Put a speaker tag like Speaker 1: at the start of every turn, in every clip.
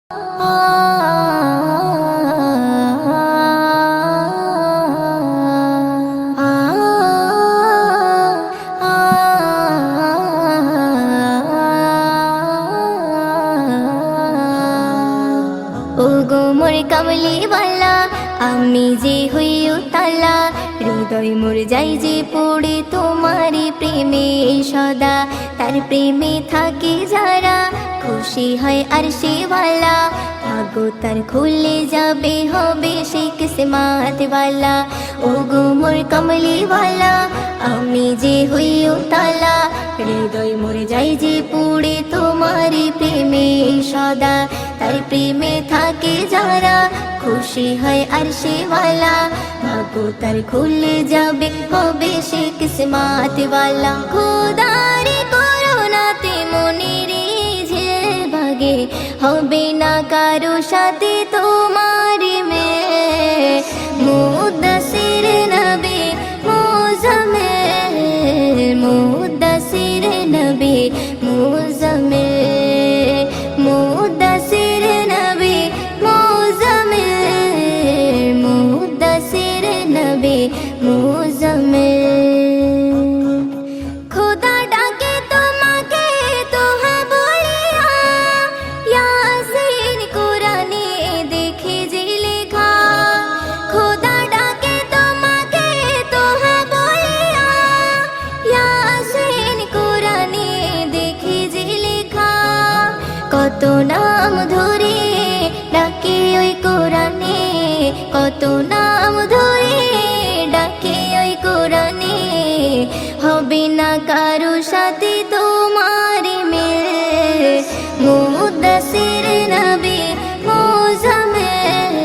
Speaker 1: ও গো মোর কামলিওয়ালা, আমি যে হই উতালা, হৃদয় মোর যাই যে পড়ে তোমারি প্রেমে সদা। তার প্রেমে থাকে যারা খুশি হয় আরশেওয়ালা, ভাগ্য তার খুলে যাবে হবে সে কিসমতওয়ালা। ও গো মোর কামলিওয়ালা, আমি যে হই উতালা, হৃদয় মোর যাই যে পড়ে তোমারি প্রেমে সদা। তার প্রেমে থাকে যারা খুশি হয় আরশেওয়ালা, ভাগ্য তার খুলে যাবে হবে সে কিসমতওয়ালা। খোদারি করুণাতে মনের যে ভাগে হবে না কারো সাথে তোমার মেয়ে। মুদ্দাসির নবী মুজাম্মিল, মুদ্দাসির নবী মুজাম্মিল, মুদ্দাসির নবী মুজাম্মিল, মুদ্দাসির নবী মুজাম্মিল। খোদা ডাকে তোমাকে তোহা বলিয়া, ইয়াসিন কোরআনে দেখে যে লেখা। খোদা ডাকে তোমাকে তোহা বলিয়া, ইয়াসিন কোরআনে দেখে যে লেখা। কত নাম ধরে ডাকে ওই কোরআনে, কত নাম ধরে ডাকে ওই কোরআনে, হবে না কারো সাথে তোমার মিল। মুদ্দাসির নবী মুজাম্মিল,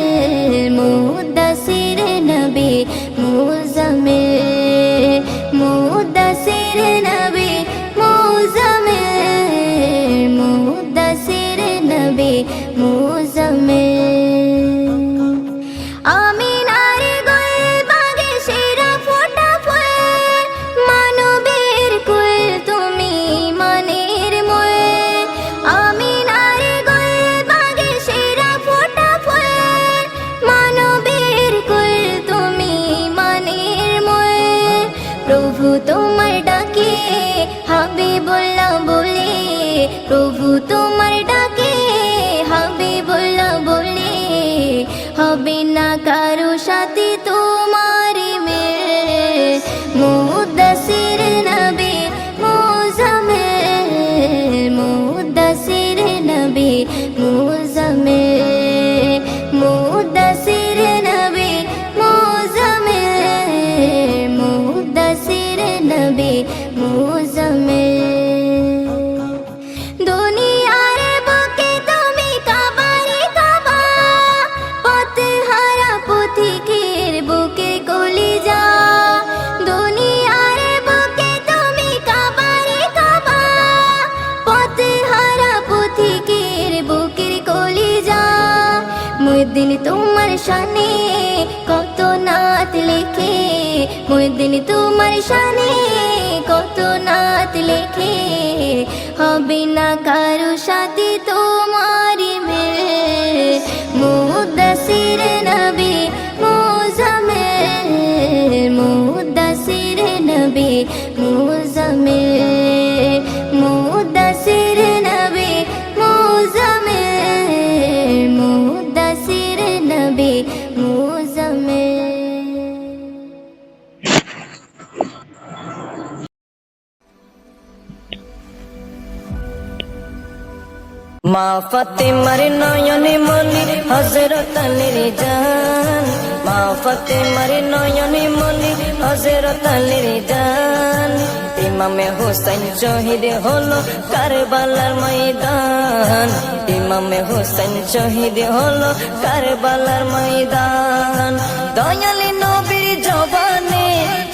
Speaker 1: মুদ্দাসির নবী মুজাম্মিল, মুদ্দাসির নবী মুজাম্মিল, মুদ্দাসির নবী মুজাম্মিল। আমিনার গোলবাগে সেরা ফোটা ফুল, মানবের কুল তুমি মানের মোল। আমিনার গোলবাগে সেরা ফোটা ফুল, মানবের কুল তুমি মানের মোল। প্রভু তোমার ডাকে হাবিবুল্লাহ বলে, প্রভু তোমার ডাকে হাবিবুল্লাহ বলে, হবে না কারো সাথে তোমার মিল। মুদ্দাসির নবী মুজাম্মিল, মুদ্দাসির নবী মুজাম্মিল, মুদ্দাসির নবী মুজাম্মিল, মুদ্দাসির নবী মুজাম্মিল। দুনিয়ার বুকে তুমি কাবারে কাবা, পথহারা পথিকের বুকে কলিজা। দুনিয়ার বুকে তুমি কাবারে কাবা, পথহারা পথিকের বুকের কলিজা। মুদ্দিন তোমার শানে কত নাত লেখে, মুদ্দিন তোমার শানে কত নাত লেখে, হবে না কারো সাথে তোমার মিল। মুদ্দাসির নবী মুজাম্মিল, মুদ্দাসির নবী মুজাম্মিল, মুদ্দাসির নবী মুজাম্মিল, মুদ্দাসির নবী মুজাম্মিল।
Speaker 2: মা ফাতেমার নয়নে মনি হযরত আলীর জান, মা ফাতেমার নয়নে মনি হযরত আলীর জান। ইমামে হোসেন শহীদ হলো কারবালার ময়দান, ইমামে হোসেন শহীদ হলো কারবালার ময়দান। দয়ালি নবীর জবানে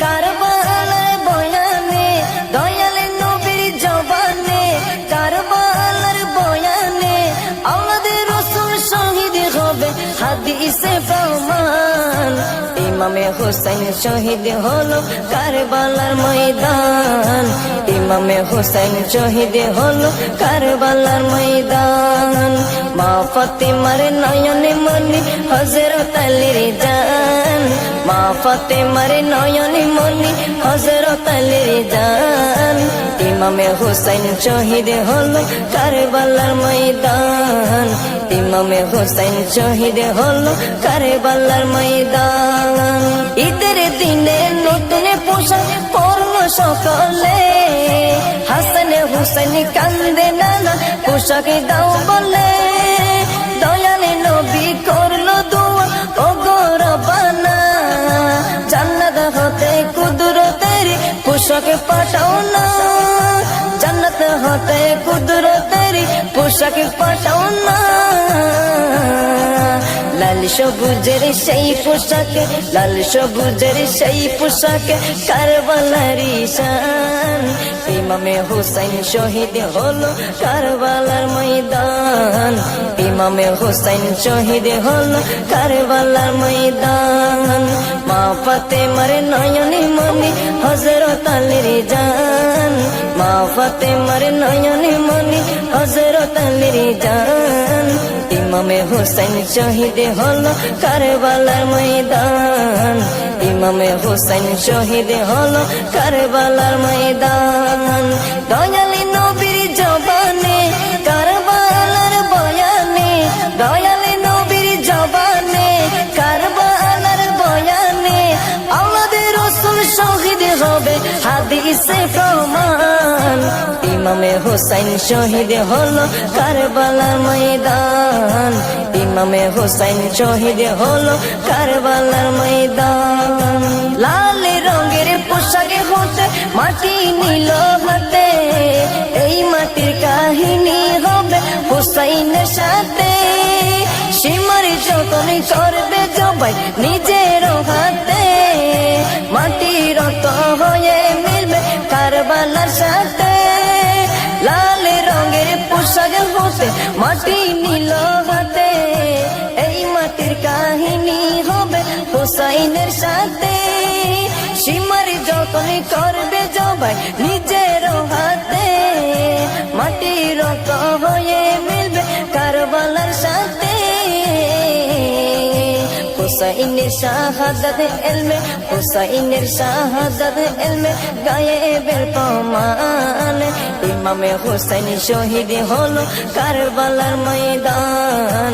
Speaker 2: কারবালার বয়ানে, দয়ালি নবীর জবানে কারবালার বয়ানে, আমাদের রাসূল শহীদ হবে হাদিসে প্রমাণ। ইমামে হোসেন শহীদ হলো কারবালার ময়দান, ইমামে হোসেন শহীদ হলো কারবালার ময়দান। মা ফাতেমার নয়নে মনি হযরত আলীর জান, মা ফাতেমার নয়নে মনি হযরত আলীর জান। ইমামে হুসাইন শহীদ হলো কারবালার ময়দান, ইমামে হুসাইন শহীদ হলো কারবালার ময়দান। ঈদের দিনে নতুন পোশাক পরলো সকলে, হাসান হুসাইন কান্দে নানা পোশাক দাও বলে। দয়াল নবী করলো দোয়া ও গো রব্বানা, জান্নাত হতে কুদরতের পোশাক পাঠাও না, জান্নাত হতে কুদরতের পোশাক পাঠাও না। লাল সবুজের সেই পোশাকে, লাল সবুজের সেই পোশাকে কারবালার শান। ইমামে হুসাইন শহীদ হলো কারবালার ময়দান, ইমামে হুসাইন শহীদ হলো কারবালার ময়দান। মা ফাতেমার নয়নে মনি হযরত আলীর জান, মা ফাতেমার নয়নে মনি হযরত আলীর জান। ইমামে হুসাইন শহীদ হলো কারবালার ময়দান, ইমামে হুসাইন শহীদ হলো কারবালার ময়দান। দয়াল নবীর জবানে কারবালার বয়ানে, দয়াল নবীর জবানে কারবালার বয়ানে, আমাদের রাসূল শহীদ হবে হাদিসে প্রমাণ। ইমামে হুসাইন শহীদ হলো কারবালার ময়দান, ইমামে হুসাইন শহীদ হলো কারবালার ময়দান। লাল রঙের পোশাকে হতে মাটি নিল হাতে, এই মাটির কাহিনী হবে হুসাইনের সাথে। সীমার যতন করবে জবাই নিজের হাতে, মাটি রক্ত হয়ে মিলবে কারবালার সাথে। লাল রঙের পোশাক হতে মাটি নিল হাতে, এই মাটির কাহিনী হবে হুসাইনের সাথে। সীমার যতন করবে জবাই নিজের হাতে, মাটি রক্ত হয়ে মিলবে কারবালার সাথে। হুসাইনের শাহাদাত ইলমে, হুসাইনের শাহাদাত ইলমে গায়েবের প্রমাণ। ইমামে হুসাইন শহীদ হলো কারবালার ময়দান,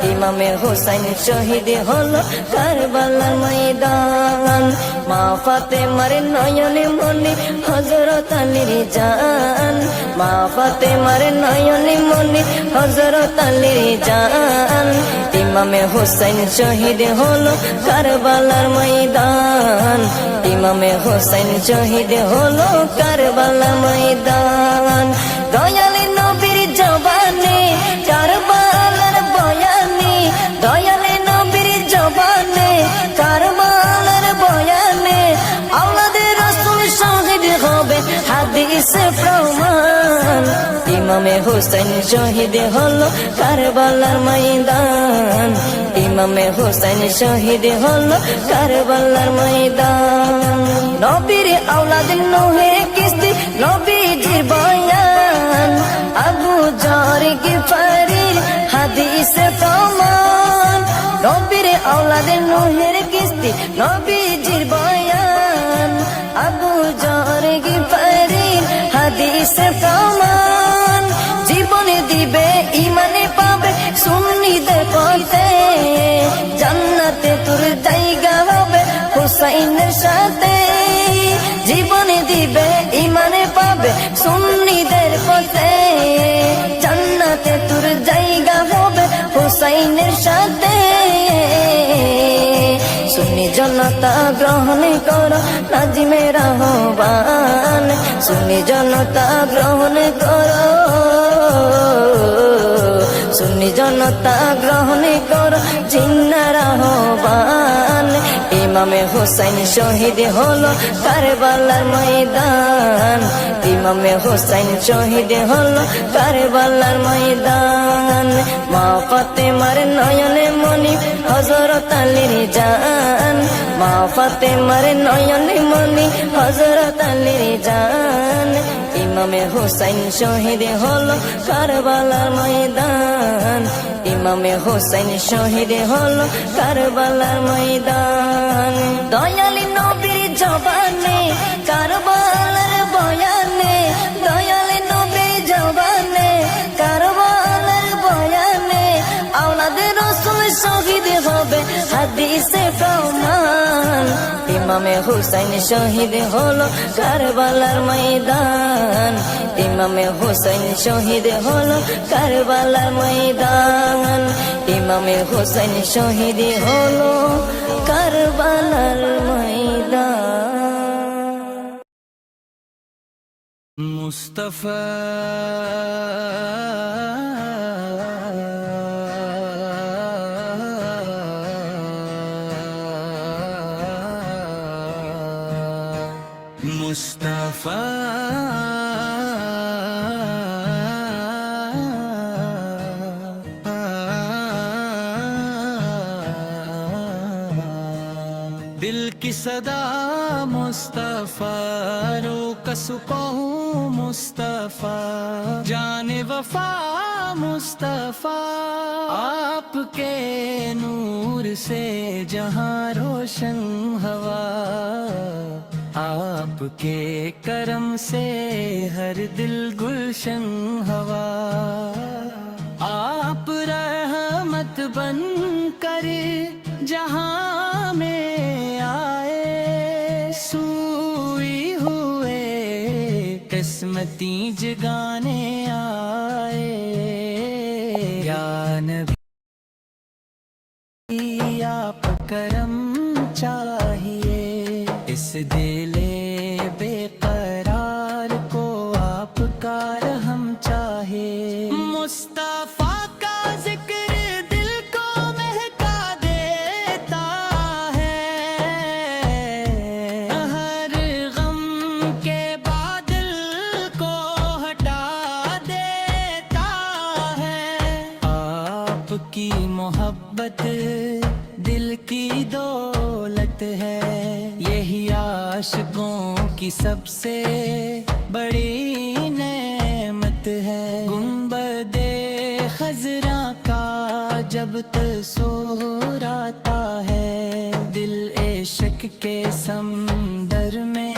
Speaker 2: ইমামে হুসাইন শহীদ হলো কারবালার ময়দান। মা ফাতেমার নয়নে মনি হযরত আলীর জান, মা ফাতেমার নয়নে মনি হযরত আলীর জান। ইমামে হুসাইন শহীদ হলো কারবালার ময়দান, ইমামে হুসাইন শহীদ হলো কারবালার ময়দান। দয়াল নবীর জবানে কারবালার বয়ানে, দয়াল নবীর জবানে কারবালার বয়ানে, আমাদের রাসূল শহীদ হবে হাদিসে প্রমাণ। ইমামে হুসাইন শহীদ হলো কারবালার ময়দান, ইমামে হুসাইন শহীদ হলো কারবালার ময়দান। নবীর আওলাদ নূহে কিস্তি নবীজির বয়ান, আবু যর গিফারির হাদিসে প্রমাণ। নবীর আওলাদ নূহের কিস্তি নবীজির বয়ান, আবু যর গিফারির হাদিসে প্রমাণ। জীবনে দিবে ইমানে পাবে সুন্নিদের পথে, জান্নাতে তোর জায়গা হবে হুসাইনের সাথে। জীবনে দিবে ইমানে পাবে সুন্নিদের পথে, জান্নাতে তোর জায়গা হবে হুসাইনের সাথে। সুন্নি জনতা গ্রহণ করো নাজিমের আহ্বান, সুন্নি জনতা গ্রহণ করো, সুন্নি জনতা গ্রহণ করো জিন্নার আহ্বান। ইমামে হুসাইন শহীদ হলো কারবালার ময়দান, ইমামে হুসাইন শহীদ হলো কারবালার ময়দান। মা ফাতেমার নয়নে মনি হযরত আলীর জান, মা ফাতেমার নয়নে মনি হযরত আলীর জান। ইমামে হুসাইন শহীদ হলো কারবালার ময়দান, ইমাম ইমামে হোসেন শহীদ হলো কারবালার ময়দান দয়ালি নবীর জবানে কারবালার বয়ানে দয়ালি নবীর জবানে কারবালার বয়ানে আওলাদের রাসূল শহীদ হবে হাদিসে প্রমাণ ইমামে হোসেন শহীদ হলো কারবালার ময়দান ইমামে হোসেন শহীদ হলো কারবালার ময়দান ইমামে হোসেন শহীদ হলো কারবালার ময়দান
Speaker 3: মুস্তাফা মুস্তাফা दिल की सदा मुस्तफा रोक सुकूं मुस्तफा जाने वफा मुस्तफा आपके नूर से जहां रोशन हवा आपके करम से हर दिल गुलशन हवा आप रहमत बन कर जहां में आए सूई हुए किस्मती जगाने आए या नबी आप करम चाहिए इस दिले बेकरार को आपका रहम चाहे मुस्तफा का जिक्र दिल को महका देता है हर गम के बादल को हटा देता है आपकी मोहब्बत दिल की दौलत है यही आशिकों की सबसे बड़ी नेमत है गुंबदे खजरा का जब तस्वीर आता है दिल इश्क के समंदर में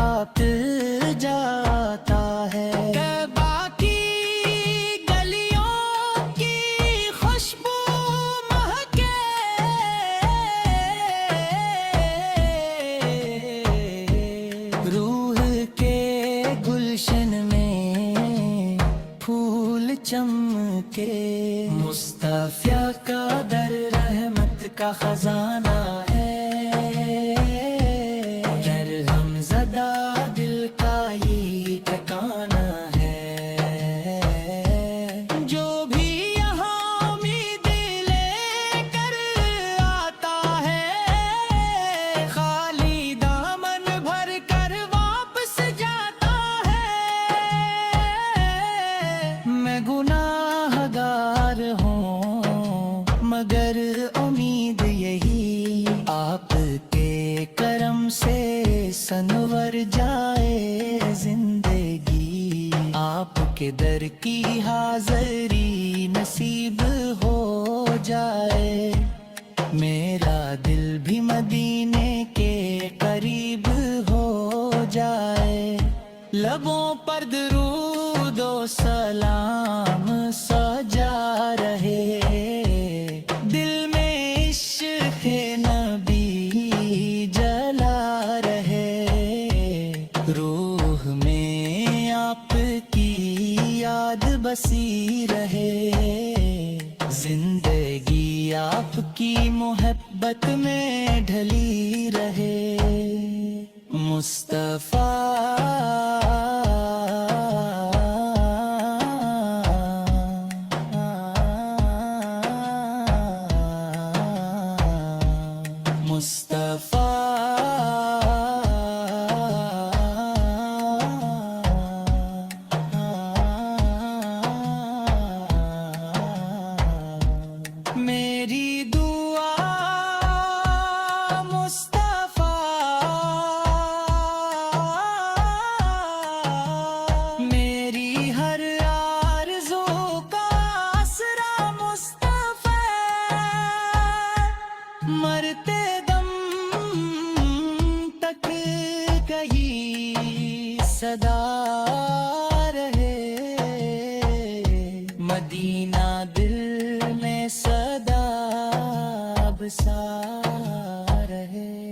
Speaker 3: आप जाता है बाकी गलियों की खुशबू महके रूह के गुलशन में फूल चमके मुस्तफा का दर रहमत का खजाना है दर हमज़दा दिल का ये ठिकाना है जो भी यहाँ उम्मीद लेकर आता है खाली दामन भर कर वापस जाता है मैं गुनाहगार हूँ मगर उम्मीद यही आपके करम से सनवर जाए जिंदगी आपके दर की हाज़री नसीब हो जाए मेरा दिल भी मदीने के करीब हो जाए लबों पर दरूदो सलाम सजा रहे दिल में इश्क़ नबी जला रहे रूह में आपकी याद बसी रहे जिंदगी आपकी मोहब्बत में ढली रहे मुस्तफा मुस्तफा मेरी दुआ मुस्तफा मेरी हर आरज़ू का आसरा मुस्तफा सदा रहे, मदीना दिल में सदा बसा रहे।